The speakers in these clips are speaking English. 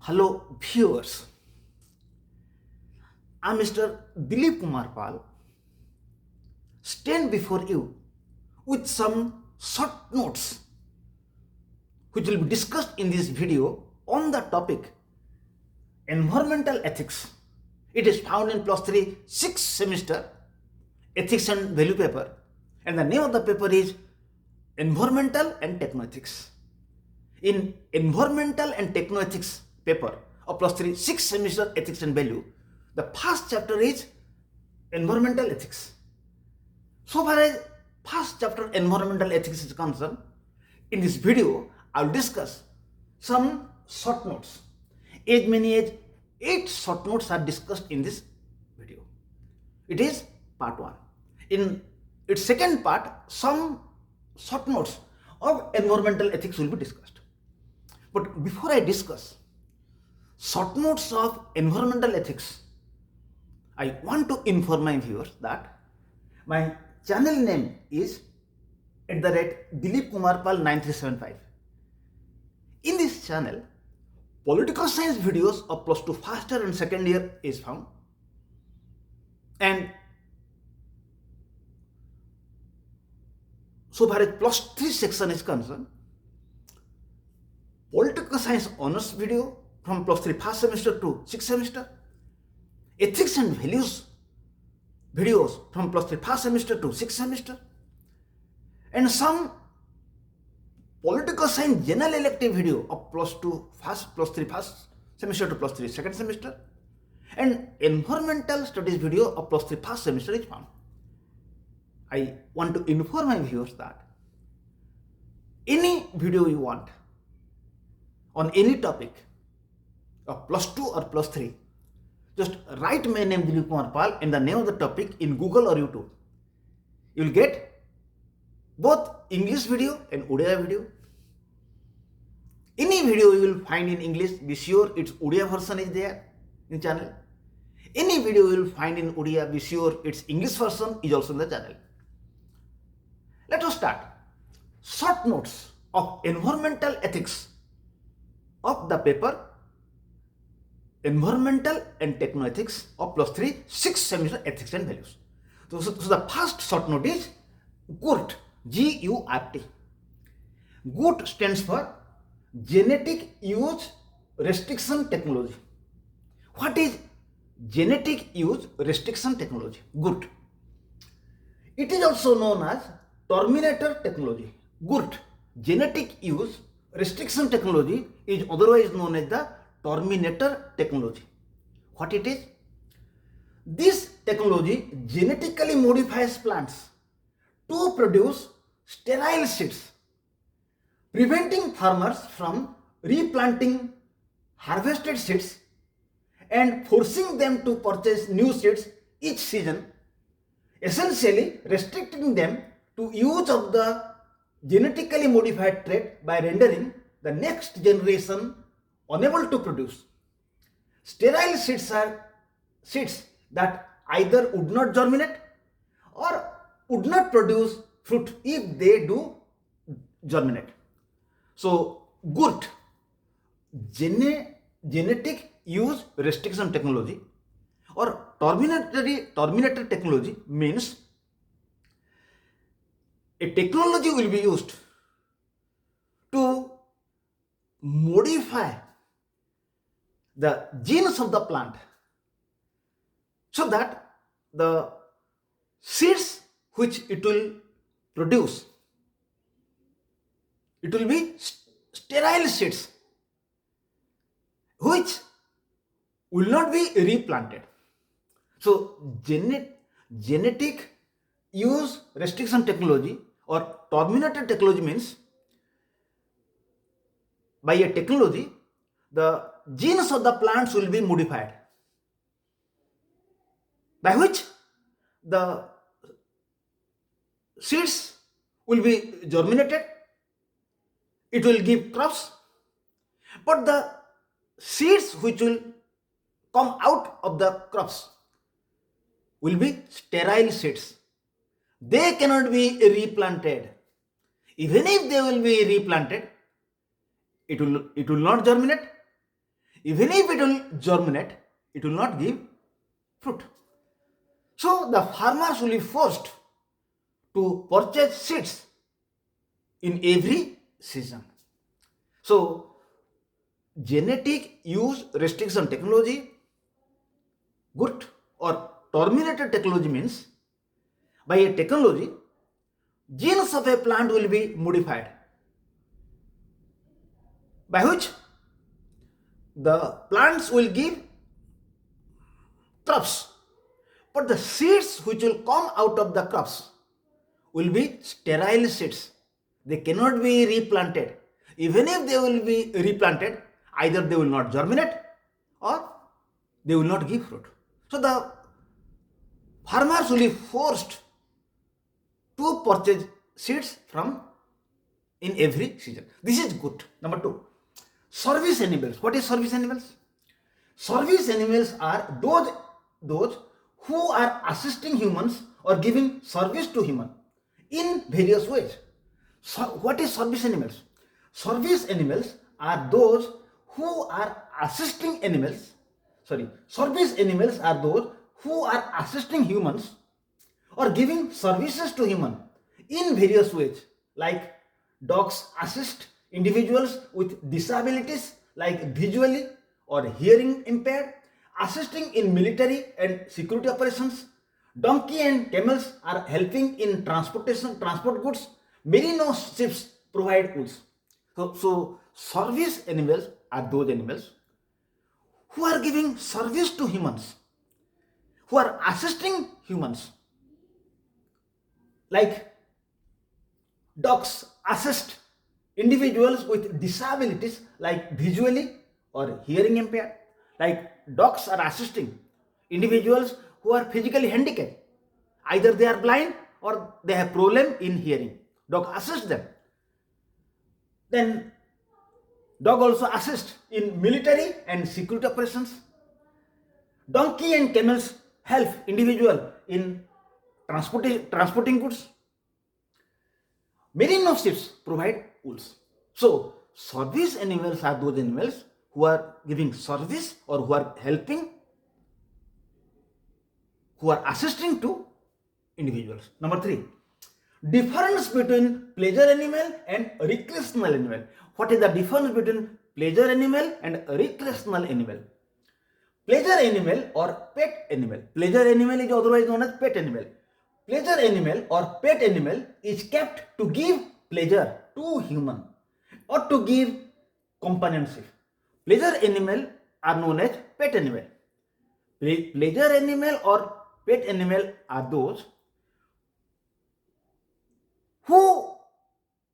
Hello viewers, I am Mr. Dilip Kumar Pal, stand before you with some short notes which will be discussed in this video on the topic environmental ethics. It is found in plus 3 6th semester ethics and value paper, and the name of the paper is environmental and technoethics. In environmental and technoethics paper of plus 3 6th semester ethics and value, the first chapter is environmental ethics. So far as first chapter environmental ethics is concerned, in this video I will discuss some short notes. As many as 8 short notes are discussed in this video. It is part 1. In its second part, some short notes of environmental ethics will be discussed. But before I discuss short notes of environmental ethics, I want to inform my viewers that my channel name is @Dilip Kumar Pal 9375. In this channel, political science videos of plus 2 first year and second year is found, and so far as plus 3 section is concerned, political science honors video from plus 3 first semester to 6th semester, ethics and values videos from plus 3 first semester to 6th semester, and some political science general elective video of plus 3 first semester to plus 3 second semester, and environmental studies video of plus 3 first semester is found. I want to inform my viewers that any video you want on any topic of plus 2 or plus 3, just write my name Dilip Kumar Pal and the name of the topic in Google or YouTube. You will get both English video and Odia video. Any video you will find in English, be sure its Odia version is there in channel. Any video you will find in Odia, be sure its English version is also in the channel. Let us start. Short notes of environmental ethics of the paper Environmental and Technoethics of plus 3 6th semester ethics and values. So the first short note is GURT. G-U-R-T. GURT stands for Genetic Use Restriction Technology. What is Genetic Use Restriction Technology? GURT. It is also known as Terminator Technology. GURT, Genetic Use Restriction Technology, is otherwise known as the Terminator Technology. What it is? This technology genetically modifies plants to produce sterile seeds, preventing farmers from replanting harvested seeds and forcing them to purchase new seeds each season, essentially restricting them to use of the genetically modified trait by rendering the next generation unable to produce. Sterile seeds are seeds that either would not germinate or would not produce fruit if they do germinate. So GURT, Genetic Use Restriction Technology or Terminator Technology, means a technology will be used to modify the genes of the plant so that the seeds which it will produce, it will be sterile seeds which will not be replanted. So genetic use restriction technology or Terminator technology means, by a technology, the genes of the plants will be modified, by which the seeds will be germinated, it will give crops, but the seeds which will come out of the crops will be sterile seeds. They cannot be replanted. Even if they will be replanted, it will not germinate. Even if it will germinate, it will not give fruit. So the farmers will be forced to purchase seeds in every season. So genetic use restriction technology, good or terminated technology means by a technology, genes of a plant will be modified, by which the plants will give crops, but the seeds which will come out of the crops will be sterile seeds. They cannot be replanted. Even if they will be replanted, either they will not germinate or they will not give fruit. So the farmers will be forced to purchase seeds from in every season. This is good. Number 2, service animals. What is service animals? Service animals are those who are assisting humans or giving service to human in various ways. So what is service animals? Service animals are those who are assisting animals. Service animals are those who are assisting humans or giving services to human in various ways, like dogs assist individuals with disabilities like visually or hearing impaired, assisting in military and security operations. Donkey and camels are helping in transport goods. Merino ships provide goods. So service animals are those animals who are giving service to humans, who are assisting humans, like dogs assist individuals with disabilities like visually or hearing impaired, like dogs are assisting individuals who are physically handicapped, either they are blind or they have problem in hearing. Dog assists them. Then dog also assists in military and security operations. Donkey and camels help individual in transporting goods. Merino ships provide wools. So service animals are those animals who are giving service or who are helping, who are assisting to individuals. Number 3, difference between pleasure animal and recreational animal. What is the difference between pleasure animal and recreational animal? Pleasure animal or pet animal. Pleasure animal is otherwise known as pet animal. Pleasure animal or pet animal is kept to give pleasure to human or to give companionship. Pleasure animal are known as pet animal. Pleasure animal or pet animal are those who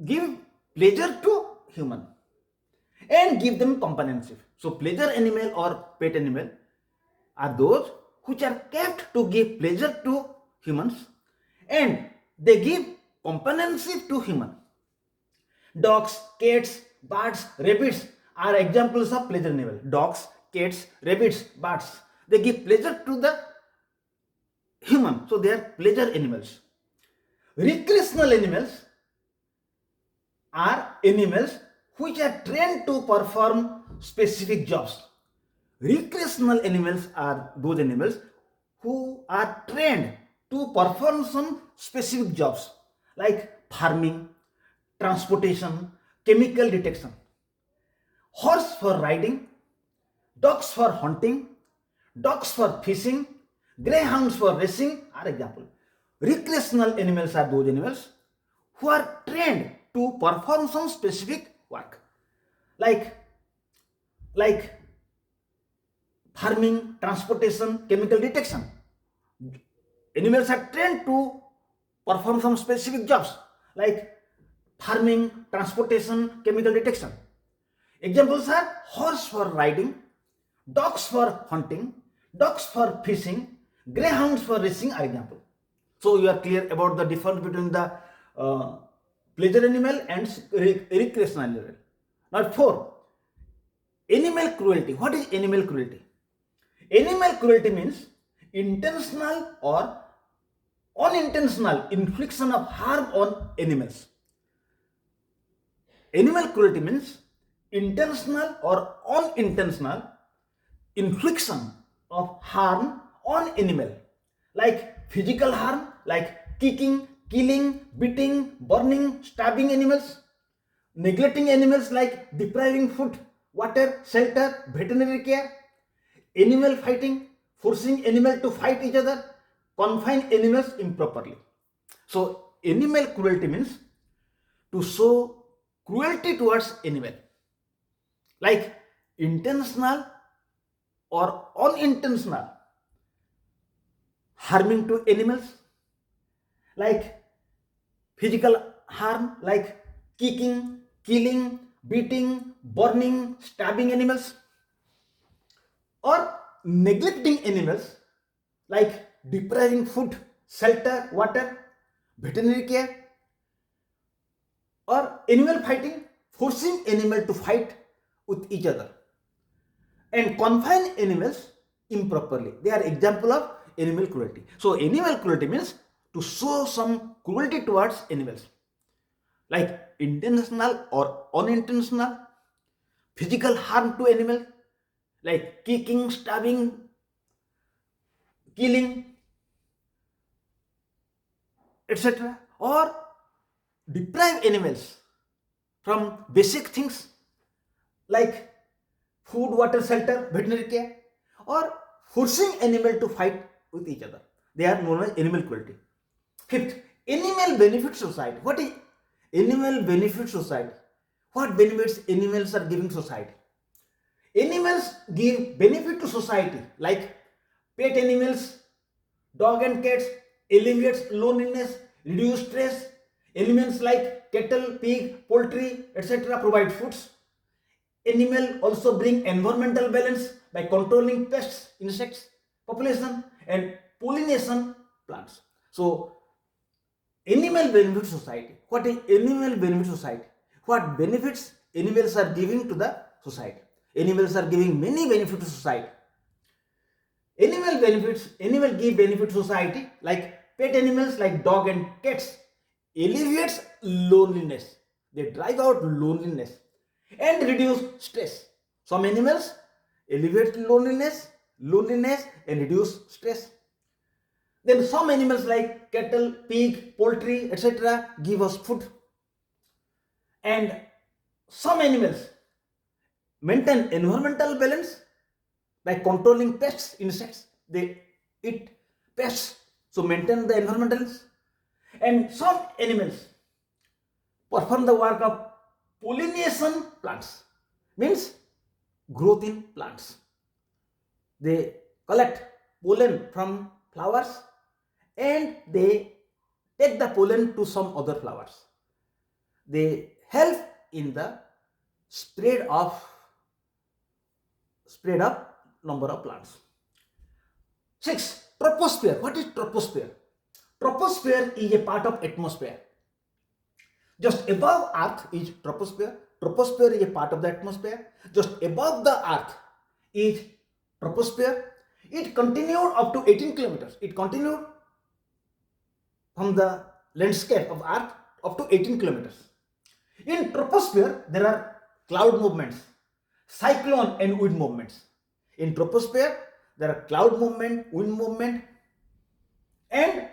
give pleasure to human and give them companionship. So pleasure animal or pet animal are those which are kept to give pleasure to humans and they give companionship to human. Dogs, cats, birds, rabbits are examples of pleasure animal. Dogs, cats, rabbits, birds, they give pleasure to the human, so they are pleasure animals. Recreational animals are animals which are trained to perform specific jobs. Recreational animals are those animals who are trained to perform some specific jobs like farming, transportation, chemical detection. Horse for riding, dogs for hunting, dogs for fishing, greyhounds for racing are example. Recreational animals are those animals who are trained to perform some specific work like farming, transportation, chemical detection. Animals are trained to perform some specific jobs like farming, transportation, chemical detection. Examples are horse for riding, dogs for hunting, dogs for fishing, greyhounds for racing are example. So you are clear about the difference between the pleasure animal and recreational animal. Now 4, animal cruelty. What is animal cruelty? Animal cruelty means intentional or unintentional infliction of harm on animals. Animal cruelty means intentional or unintentional infliction of harm on animal, like physical harm, like kicking, killing, beating, burning, stabbing animals, neglecting animals like depriving food, water, shelter, veterinary care, animal fighting, forcing animal to fight each other, confine animals improperly. So animal cruelty means to show cruelty towards animal, like intentional or unintentional harming to animals, like physical harm like kicking, killing, beating, burning, stabbing animals, or neglecting animals like depriving food, shelter, water, veterinary care, or animal fighting, forcing animal to fight with each other, and confine animals improperly. They are example of animal cruelty. So animal cruelty means to show some cruelty towards animals, like intentional or unintentional physical harm to animal, like kicking, stabbing, killing, etc., or deprive animals from basic things like food, water, shelter, veterinary care, or forcing animal to fight with each other. They are known as animal cruelty. Fifth, animal benefit society. What is animal benefit society? What benefits animals are giving society? Animals give benefit to society, like pet animals, dog and cats, alleviates loneliness, reduce stress. Animals like cattle, pig, poultry, etc. provide foods. Animal also bring environmental balance by controlling pests, insects, population, and pollination plants. So animal benefit society. What is animal benefit society? What benefits animals are giving to the society? Animals are giving many benefits to society. Animal give benefit to society, like pet animals like dog and cats alleviates loneliness. They drive out loneliness and reduce stress. Some animals alleviate loneliness and reduce stress. Then some animals like cattle, pig, poultry, etc. give us food. And some animals maintain environmental balance by controlling pests, insects. They eat pests, so maintain the environmental balance. And some animals perform the work of pollination plants, means growth in plants. They collect pollen from flowers and they take the pollen to some other flowers. They help in the spread of number of plants. 6. Troposphere. What is troposphere? Troposphere is a part of atmosphere. Just above Earth is troposphere. Troposphere is a part of the atmosphere. Just above the Earth is troposphere. It continued up to 18 kilometers. It continued from the landscape of Earth up to 18 kilometers. In troposphere, there are cloud movements, cyclone and wind movements. In troposphere, there are cloud movement, wind movement, and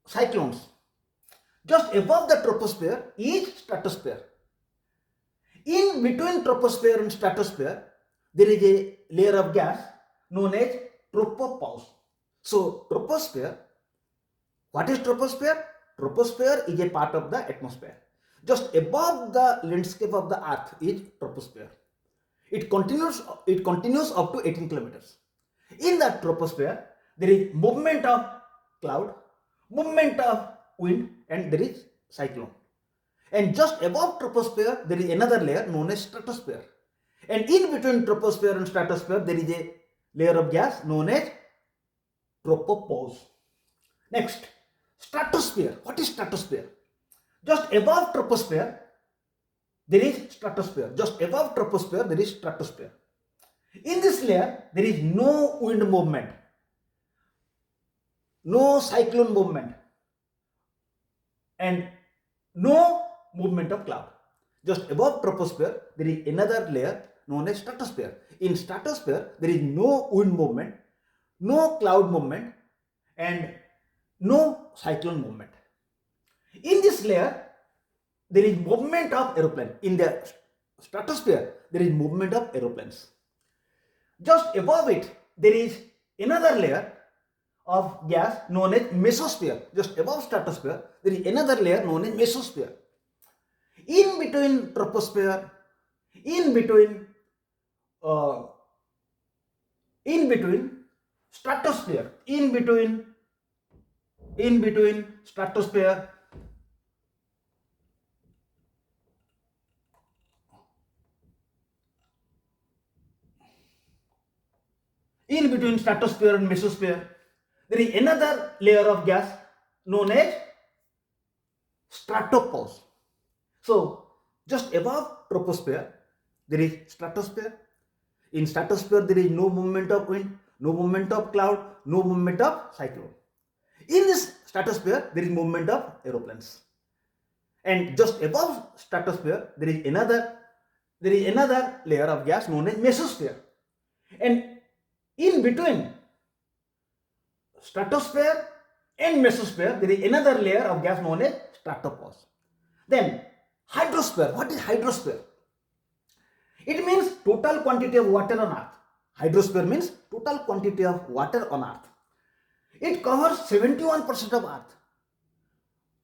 cyclones. Just above the troposphere is stratosphere. In between troposphere and stratosphere, there is a layer of gas known as tropopause. So, troposphere, what is troposphere? Troposphere is a part of the atmosphere. Just above the landscape of the Earth is troposphere. It continues up to 18 kilometers. In that troposphere, there is movement of cloud, movement of wind, and there is cyclone. And just above troposphere, there is another layer known as stratosphere. And in between troposphere and stratosphere, there is a layer of gas known as tropopause. Next, stratosphere. What is stratosphere? Just above troposphere, there is stratosphere. Just above troposphere, there is stratosphere. In this layer, there is no wind movement, no cyclone movement, and no movement of cloud. Just above troposphere, there is another layer known as stratosphere. In stratosphere, there is no wind movement, no cloud movement, and no cyclone movement. In this layer, there is movement of aeroplane. In the stratosphere, there is movement of aeroplanes. Just above it, there is another layer of gas known as mesosphere. Just above stratosphere, there is another layer known as mesosphere. In between troposphere, in between stratosphere, in between stratosphere, in between stratosphere and mesosphere, there is another layer of gas known as stratopause. So, just above troposphere, there is stratosphere. In stratosphere, there is no movement of wind, no movement of cloud, no movement of cyclone. In this stratosphere, there is movement of aeroplanes. And just above stratosphere, there is another layer of gas known as mesosphere. And in between stratosphere and mesosphere, there is another layer of gas known as stratopause. Then hydrosphere. What is hydrosphere? It means total quantity of water on earth. Hydrosphere means total quantity of water on earth. It covers 71% of earth.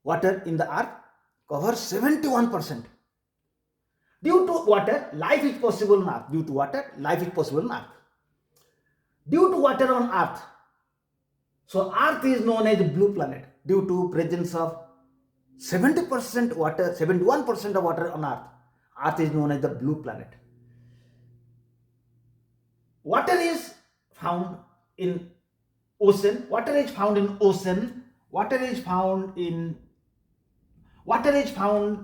Water in the earth covers 71%. Due to water, life is possible on earth. Due to water, life is possible on earth. Due to water on earth, so earth is known as blue planet due to presence of 70% water, 71% of water on earth. Earth is known as the blue planet. Water is found in ocean. Water is found in ocean. Water is found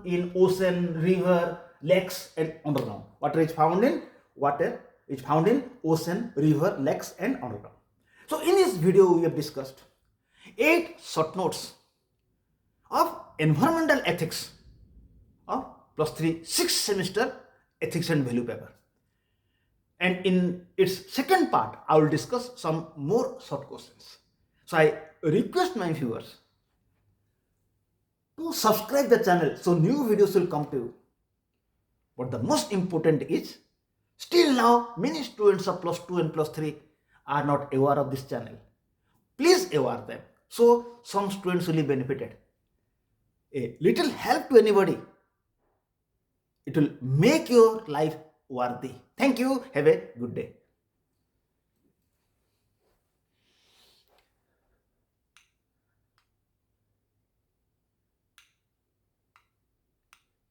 in ocean, river, lakes, and underground. Water is found in ocean, river, lakes, and underground. So in this video, we have discussed 8 short notes of environmental ethics of +3 6th semester ethics and value paper. And in its second part, I will discuss some more short questions. So I request my viewers to subscribe the channel so new videos will come to you. But the most important is, still now many students of +2 and +3 are not aware of this channel. Please aware them so some students will be benefited. A little help to anybody, it will make your life worthy. Thank you. Have a good day.